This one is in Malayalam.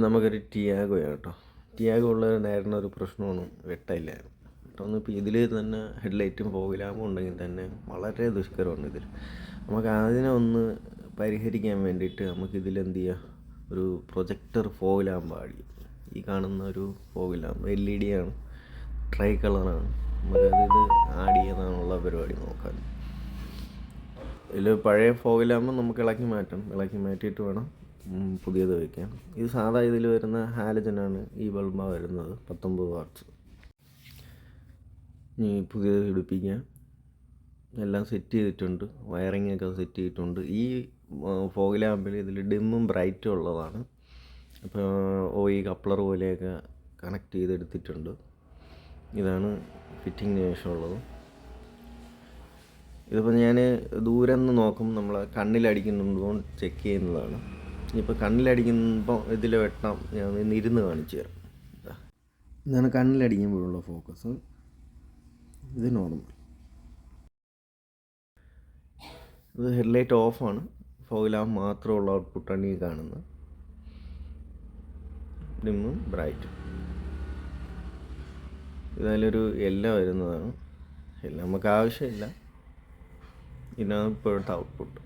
നമുക്കൊരു ടിയാഗോയാണ് കേട്ടോ. ടിയാഗോ ഉള്ള നേരിടുന്ന ഒരു പ്രശ്നമാണ് വെട്ടമില്ലായ്മ. വെട്ടമെന്ന് ഇപ്പോൾ ഇതിൽ തന്നെ ഹെഡ്ലൈറ്റും ഫോഗ്ലാമ്പും ഉണ്ടെങ്കിൽ തന്നെ വളരെ ദുഷ്കരമാണ് ഇതിൽ. നമുക്ക് അതിനെ ഒന്ന് പരിഹരിക്കാൻ വേണ്ടിയിട്ട് നമുക്കിതിൽ എന്ത് ചെയ്യുക, ഒരു പ്രൊജക്ടർ ഫോഗ്ലാമ്പ് ആഡ് ചെയ്യും. ഈ കാണുന്ന ഒരു ഫോഗ്ലാമ്പ് LED ആണ്, ട്രൈ കളറാണ്. നമുക്കത് ആഡ് ചെയ്യുന്നതാണുള്ള പരിപാടി നോക്കാൻ. ഇതിൽ പഴയ ഫോഗ്ലാമ്പ് നമുക്ക് ഇളക്കി മാറ്റിയിട്ട് വേണം പുതിയത് വയ്ക്കാം. ഇത് സാധാ ഇതിൽ വരുന്ന ഹാലജനാണ് ഈ ബൾബാണ് വരുന്നത്, 19 വാട്ട്സ്. ഇനി പുതിയത് പിടിപ്പിക്കാം. എല്ലാം സെറ്റ് ചെയ്തിട്ടുണ്ട്, വയറിങ്ങൊക്കെ സെറ്റ് ചെയ്തിട്ടുണ്ട്. ഈ ഫോഗ് ലാമ്പിൽ ഇതിൽ ഡിമ്മും ബ്രൈറ്റും ഉള്ളതാണ്. അപ്പോൾ ഈ കപ്ലർ പോലെയൊക്കെ കണക്ട് ചെയ്തെടുത്തിട്ടുണ്ട്. ഇതാണ് ഫിറ്റിങ്ങിന് ശേഷമുള്ളത്. ഇതിപ്പോൾ ഞാൻ ദൂരെ നിന്ന് നോക്കുമ്പോൾ നമ്മൾ കണ്ണിലടിക്കുന്നുണ്ടോ ചെക്ക് ചെയ്യുന്നതാണ്. ഇനിയിപ്പോൾ കണ്ണിലടിക്കുമ്പോൾ ഇതിൽ വെട്ടം ഞാൻ ഇരുന്ന് കാണിച്ചു തരാം. ഇതാണ് കണ്ണിലടിക്കുമ്പോഴുള്ള ഫോക്കസ്. ഇത് നോർമൽ. ഇത് ഹെഡ്ലൈറ്റ് ഓഫാണ്, ഫോഗ്ലാമ്പ് മാത്രമുള്ള ഔട്ട്പുട്ടാണ് ഈ കാണുന്നത്. ഡിമ്മും ബ്രൈറ്റും. ഇതിലൊരു എല്ലാം വരുന്നതാണ്. എല്ലാം നമുക്ക് ആവശ്യമില്ല. ഇതാണ് ഇപ്പോഴത്തെ ഔട്ട്പുട്ട്.